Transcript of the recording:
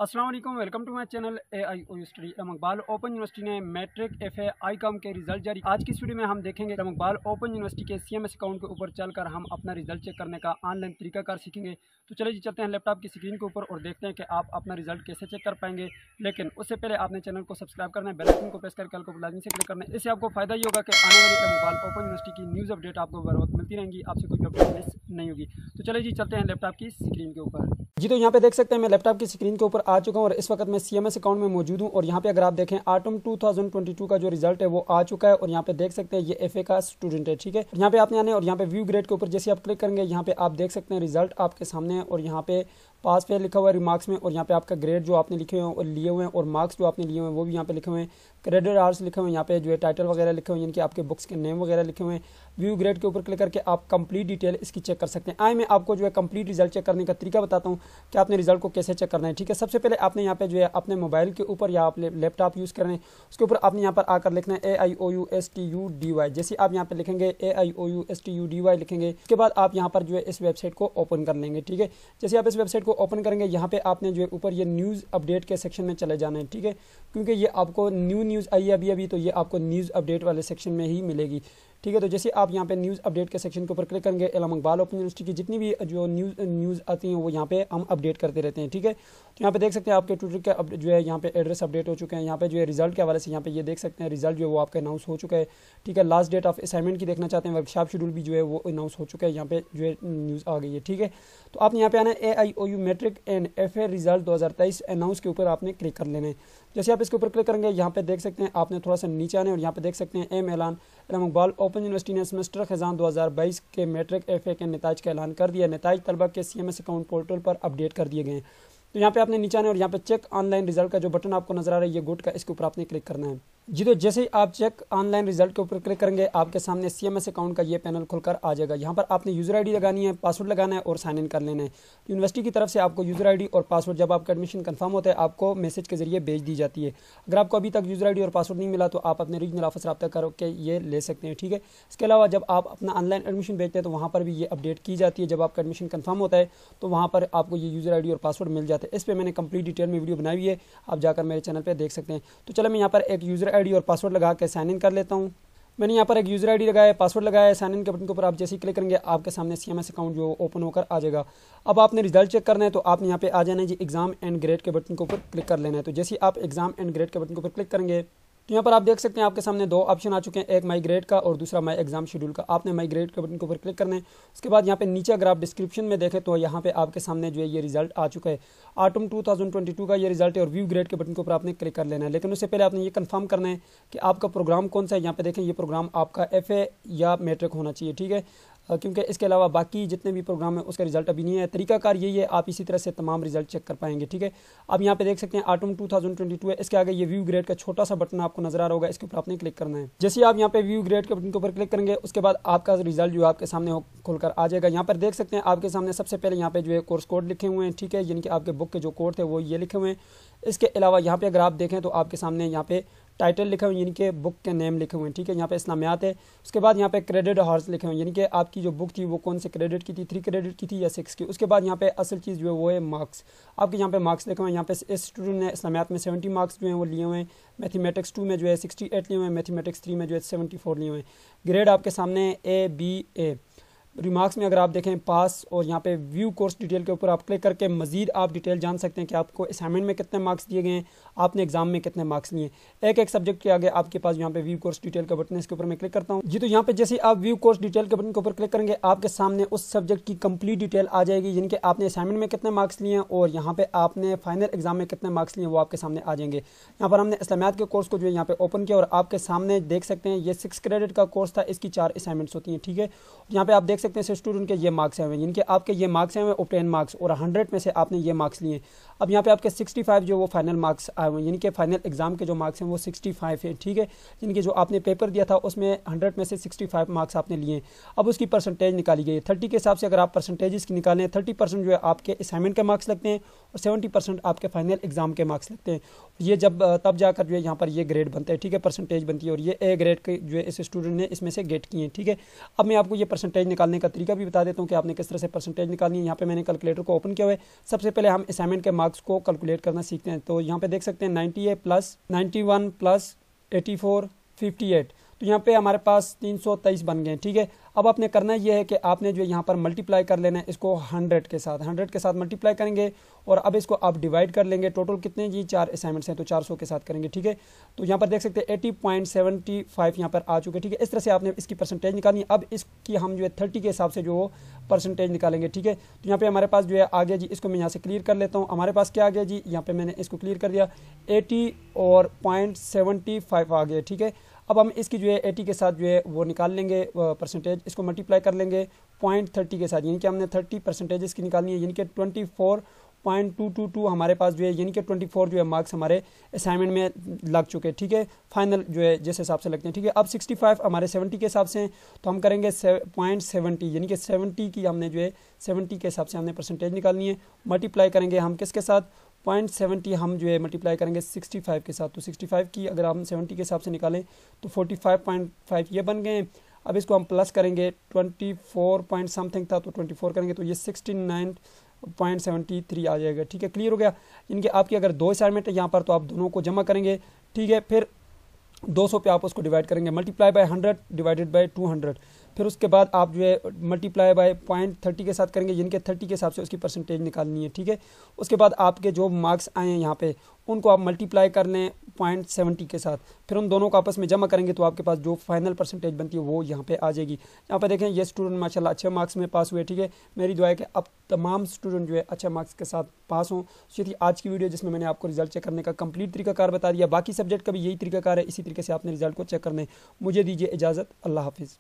अस्सलाम वालेकुम, welcome to my channel AIOU study. Iqbal open university ने मैट्रिक FA ICOM के रिजल्ट जारी। आज की इस वीडियो में हम देखेंगे इकबाल ओपन यूनिवर्सिटी के CMS अकाउंट के ऊपर चलकर हम अपना रिजल्ट चेक करने का ऑनलाइन तरीकाकार सीखेंगे। तो चलिए जी चलते हैं लैपटॉप की स्क्रीन के ऊपर और देखते हैं कि आप अपना रिजल्ट कैसे चेक कर पाएंगे। लेकिन उससे पहले आपने चैनल को सब्सक्राइब करना है, बेल आइकन को प्रेस करके को लाजमी से क्लिक करना है। इससे आपको फायदा ये होगा कि आने वाली इकबाल ओपन यूनिवर्सिटी की न्यूज़ अपडेट आपको बर वक्त मिलती रहेंगी, आपसे कोई भी अपडेट मिस नहीं होगी। तो चलिए जी चलते हैं लैपटॉप की स्क्रीन के ऊपर। जी तो यहाँ पे देख सकते हैं मैं लैपटॉप की स्क्रीन के ऊपर आ चुका हूँ और इस वक्त मैं CMS अकाउंट में मौजूद हूँ। और यहाँ पे अगर आप देखें ऑटम 2022 का जो रिजल्ट है वो आ चुका है और यहाँ पे देख सकते हैं ये FA का स्टूडेंट है, ठीक है। यहाँ पे आपने आने और यहाँ पे व्यू ग्रेड के ऊपर जैसे आप क्लिक करेंगे यहाँ पे आप देख सकते हैं रिजल्ट आपके सामने है और यहाँ पे पास फेल लिखा हुआ है रिमार्क्स में और यहाँ पे आपका ग्रेड जो आपने लिखे हुए हैं और लिए हुए हैं और मार्क्स जो आपने लिए हुए हैं वो भी यहाँ पे लिखे हुए हैं। क्रेडिट आवर्स लिखे हुए हैं, यहाँ पे जो है टाइटल वगैरह लिखे हुए हैं, यानी कि आपके बुक्स के नेम वगैरह लिखे हुए हैं। व्यू ग्रेड के ऊपर क्लिक करके आप कंप्लीट डिटेल इसकी चेक कर सकते हैं। आए मैं आपको जो है कंप्लीट रिजल्ट चेक करने का तरीका बताता हूँ कि आपने रिजल्ट को कैसे चेक करना है, ठीक है। सबसे पहले आपने यहाँ पे जो है अपने मोबाइल के ऊपर या आप लैपटॉप यूज़ कर रहे हैं उसके ऊपर आपने यहाँ पर आकर लिखना है AIOUSTUDY। जैसे आप यहाँ पे लिखेंगे AIOUSTUDY लिखेंगे, उसके बाद आप यहाँ पर जो है इस वेबसाइट को ओपन कर लेंगे, ठीक है। जैसे आप इस वेबसाइट को ओपन करेंगे यहाँ पे आपने जो है ऊपर ये न्यूज़ अपडेट के सेक्शन में चले जाना है, ठीक है, क्योंकि ये आपको न्यूज़ आई है अभी तो ये आपको न्यूज़ अपडेट वाले सेक्शन में ही मिलेगी, ठीक है। तो जैसे आप यहाँ पे न्यूज़ अपडेट के सेक्शन के ऊपर क्लिक करेंगे इकबाल ओपन यूनिवर्सिटी की जितनी भी जो न्यूज़ आती हैं वो यहाँ पे हम अपडेट करते रहते हैं, ठीक है। तो यहाँ पे देख सकते हैं आपके ट्विटर के जो है यहाँ पे एड्रेस अपडेट हो चुके हैं। यहाँ पे जो है रिजल्ट के हवाले से यहाँ पे ये देख सकते हैं रिजल्ट जो है वो आपका अनाउंस हो चुका है, ठीक है। लास्ट डेट ऑफ असाइनमेंट की देखना चाहते हैं, वर्कशॉप शेड्यूल भी जो है वो अनाउंस हो चुका है, यहाँ पे जो है न्यूज़ आ गई है, ठीक है। तो आपने यहाँ पे आना है AIOU matric and FA result 2023 announce के ऊपर आपने क्लिक कर लेना है। जैसे आप इसके ऊपर क्लिक करेंगे यहाँ पे देख सकते हैं आपने थोड़ा सा नीचे आने और यहाँ पे देख सकते हैं ऐलान इकबाल ओपन यूनिवर्सिटी ने सेमेस्टर खजान 2022 के मैट्रिक FA के नताज का ऐलान कर दिया। नताज तलबा के CMS अकाउंट पोर्टल पर अपडेट कर दिए गए हैं। तो यहाँ पे आपने नीचे आने और यहाँ पे चेक ऑनलाइन रिजल्ट का जो बटन आपको नजर आ रहा है ये गुड का, इसके ऊपर आपने क्लिक करना है। जी तो जैसे ही आप चेक ऑनलाइन रिजल्ट के ऊपर क्लिक करेंगे आपके सामने CMS अकाउंट का ये पैनल खुलकर आ जाएगा। यहाँ पर आपने यूज़र ID लगानी है, पासवर्ड लगाना है और साइन इन कर लेना है। यूनिवर्सिटी की तरफ से आपको यूज़र ID और पासवर्ड जब आपका एडमिशन कंफर्म होता है आपको मैसेज के जरिए भेज दी जाती है। अगर आपको अभी तक यूज़र ID और पासवर्ड नहीं मिला तो आप अपने रीजनल ऑफिस रब्ता करके ये ले सकते हैं, ठीक है। इसके अलावा जब आप अपना ऑनलाइन एडमिशन भेजते हैं तो वहाँ पर भी ये अपडेट की जाती है। जब आपका एडमिशन कंफर्म होता है तो वहाँ पर आपको ये यूज़र ID और पासवर्ड मिल जाता है। इस पर मैंने कंप्लीट डिटेल में वीडियो बनाई हुई है, आप जाकर मेरे चैनल पर देख सकते हैं। तो चलो मैं यहाँ पर एक यूज़र ID और पासवर्ड लगा के साइन इन कर लेता हूँ। मैंने यहाँ पर एक यूज़र ID लगाया है, पासवर्ड लगाया है, साइन इन के बटन के ऊपर आप जैसे ही क्लिक करेंगे आपके सामने CMS अकाउंट जो ओपन होकर आ जाएगा। अब आपने रिजल्ट चेक करना है तो आपने यहाँ पे आ जाना है जी एग्जाम एंड ग्रेड के बटन के ऊपर क्लिक कर लेना है। तो जैसे आप एग्जाम एंड ग्रेड के बटन के ऊपर क्लिक करेंगे तो यहाँ पर आप देख सकते हैं आपके सामने दो ऑप्शन आ चुके हैं, एक माई ग्रेड का और दूसरा माई एग्जाम शेड्यूल का। आपने माई ग्रेड के बटन के ऊपर क्लिक करना है। उसके बाद यहाँ पे नीचे अगर आप डिस्क्रिप्शन में देखें तो यहाँ पे आपके सामने जो है ये रिजल्ट आ चुका है, ऑटम 2022 का ये रिजल्ट है और व्यू ग्रेड के बटन के ऊपर आपने क्लिक कर लेना है। लेकिन उससे पहले आपने ये कंफर्म करना है कि आपका प्रोग्राम कौन सा है। यहाँ पे देखें ये प्रोग्राम आपका FA या मैट्रिक होना चाहिए, ठीक है, क्योंकि इसके अलावा बाकी जितने भी प्रोग्राम है उसका रिजल्ट अभी नहीं है। तरीकाकार यही है, आप इसी तरह से तमाम रिजल्ट चेक कर पाएंगे, ठीक है। अब यहाँ पे देख सकते हैं ऑटम 2022 है, इसके आगे ये व्यू ग्रेड का छोटा सा बटन आपको नजर आ रहा होगा, इसके ऊपर आपने क्लिक करना है। जैसे आप यहाँ पे व्यू ग्रेड के बटन के ऊपर क्लिक करेंगे उसके बाद आपका रिजल्ट जो आपके सामने खुलकर आ जाएगा। यहाँ पर देख सकते हैं आपके सामने सबसे पहले यहाँ पे जो है कोर्स कोड लिखे हुए हैं, ठीक है, यानी कि आपके बुक के जो कोड थे वो ये लिखे हुए हैं। इसके अलावा यहाँ पे अगर आप देखें तो आपके सामने यहाँ पे टाइटल लिखे हुए हैं, यानी कि बुक के नेम लिखे हुए हैं, ठीक है। यहाँ पे इस्लामियात है। उसके बाद यहाँ पे क्रेडिट हार्स लिखे हुए हैं, यानी कि आपकी जो बुक थी वो कौन से क्रेडिट की थी, 3 क्रेडिट की थी या 6 की। उसके बाद यहाँ पे असल चीज़ जो है वो है मार्क्स, आपके यहाँ पे मार्क्स लिखे हुए हैं। यहाँ पे इस स्टूडेंट ने इस्लामियात में 70 मार्क्स जो हैं वो लिए हुए हैं, मैथमेटिक्स 2 में जो है 68 लिए हुए हैं, मैथमेटिक्स 3 में जो है 74 लिए हुए हैं। ग्रेड आपके सामने A, BA। रिमार्क्स में अगर आप देखें पास और यहाँ पे व्यू कोर्स डिटेल के ऊपर आप क्लिक करके मजीद आप डिटेल जान सकते हैं कि आपको असाइनमेंट में कितने मार्क्स दिए गए हैं, आपने एग्जाम में कितने मार्क्स लिए। एक एक सब्जेक्ट के आगे आपके पास यहाँ पे व्यू कोर्स डिटेल का बटन है, इसके ऊपर मैं क्लिक करता हूँ जी। तो यहाँ पे जैसे आप व्यू कोर्स डिटेल के बटन के ऊपर क्लिक करेंगे आपके सामने उस सब्जेक्ट की कंप्लीट डिटेल आ जाएगी, यानी कि आपने असाइनमेंट में कितने मार्क्स लिए हैं और यहाँ पे आपने फाइनल एग्जाम में कितने मार्क्स लिए वो आपके सामने आ जाएंगे। यहाँ पर हमने इस्लामियात के कोर्स को जो है यहाँ पे ओपन किया और आपके सामने देख सकते हैं ये 6 क्रेडिट का कोर्स था, इसकी 4 असाइनमेंट्स होती हैं, ठीक है। यहाँ पे आप देख सकते हैं स्टूडेंट के ये मार्क्स हैं, यानी कि आपके ये मार्क्स हैं ऑब्टेन मार्क्स और 100 में से आपने ये मार्क्स लिए। अब यहाँ पे आपके 65 जो वो फाइनल मार्क्स आए हुए हैं, यानी कि फाइनल एग्जाम के जो मार्क्स हैं वो 65 है, ठीक है। यानी कि जो आपने पेपर दिया था उसमें 100 में से 65 मार्क्स आपने लिए। अब उसकी परसेंटेज निकाली गई है 30 के हिसाब से। अगर आप परसेंटेज की निकालें 30% जो है आपके असाइनमेंट के मार्क्स लगते हैं और 70% आपके फाइनल एग्जाम के मार्क्स लगते हैं। ये जब तब जाकर जो है यहाँ पर ये ग्रेड बनता है, ठीक है, परसेंटेज बनती है और ये A ग्रेड के जो है इस स्टूडेंट ने इसमें से गेट किए हैं, ठीक है। अब मैं आपको ये परसेंटेज निकालने का तरीका भी बता देता हूँ कि आपने किस तरह से परसेंटेज निकालनी है। यहाँ पे मैंने कैलकुलेटर को ओपन किया हुआ है। सबसे पहले हम असाइनमेंट के मार्क्स को कैलकुलेट करना सीखते हैं। तो यहाँ पे देख सकते हैं 90 प्लस 91 प्लस 84 58, तो यहाँ पे हमारे पास 323 बन गए। ठीक है, अब आपने करना ये है कि आपने जो यहाँ पर मल्टीप्लाई कर लेना है इसको 100 के साथ मल्टीप्लाई करेंगे और अब इसको आप डिवाइड कर लेंगे। टोटल कितने जी 4 असाइनमेंट्स हैं तो 400 के साथ करेंगे। ठीक है, तो यहाँ पर देख सकते हैं 80.75 यहाँ पर आ चुके। ठीक है, इस तरह से आपने इसकी परसेंटेज निकालनी है। अब इसकी हम जो है 30 के हिसाब से जो परसेंटेज निकालेंगे। ठीक है, तो यहाँ पे हमारे पास जो है आ गया जी, इसको मैं यहाँ से क्लियर कर लेता हूँ। हमारे पास क्या आ गया जी, यहाँ पे मैंने इसको क्लियर कर दिया 80 और 0.75 आ गया। ठीक है, अब हम इसकी जो है 80 के साथ जो है वो निकाल लेंगे परसेंटेज, इसको मल्टीप्लाई कर लेंगे 0.30 के साथ, यानी कि हमने 30% इसकी निकालनी है, यानी कि 24.222 हमारे पास जो है, यानी कि 24 जो है मार्क्स हमारे असाइनमेंट में लग चुके हैं। ठीक है, फाइनल जो है जिस हिसाब से लगते हैं। ठीक है, अब 65 हमारे 70 के हिसाब से हैं तो हम करेंगे 0.70, यानी कि 70 की हमने जो है 70 के हिसाब से हमने परसेंटेज निकालनी है। मल्टीप्लाई करेंगे हम किसके साथ, 0.70 हम जो है मल्टीप्लाई करेंगे 65 के साथ, तो 65 की अगर हम 70 के हिसाब से निकालें तो 45.5 ये बन गए। अब इसको हम प्लस करेंगे 24 पॉइंट समथिंग था तो 24 करेंगे तो ये 69.73 आ जाएगा। ठीक है, क्लियर हो गया। इनके आपकी अगर 2 असाइनमेंट है यहाँ पर तो आप दोनों को जमा करेंगे। ठीक है, फिर 200 पे आप उसको डिवाइड करेंगे, मल्टीप्लाई बाय 100 डिवाइडेड बाय 200, फिर उसके बाद आप जो है मल्टीप्लाई बाय 0.30 के साथ करेंगे, जिनके 30 के हिसाब से उसकी परसेंटेज निकालनी है। ठीक है, उसके बाद आपके जो मार्क्स आए हैं यहाँ पे उनको आप मल्टीप्लाई कर लें 0.70 के साथ, फिर उन दोनों को आपस में जमा करेंगे तो आपके पास जो फाइनल परसेंटेज बनती है वो यहाँ पे आ जाएगी। यहाँ पे देखें ये स्टूडेंट माशाल्लाह अच्छे मार्क्स में पास हुए। ठीक है, मेरी दुआ है कि अब तमाम स्टूडेंट जो है अच्छे मार्क्स के साथ पास हों। ये थी आज की वीडियो जिसमें मैंने आपको रिजल्ट चेक करने का कंप्लीट तरीकाकार बता दिया। बाकी सब्जेक्ट का भी यही तरीकाकार है, इसी तरीके से आपने रिजल्ट को चेक करना है। मुझे दीजिए इजाज़त, अल्लाह हाफिज़।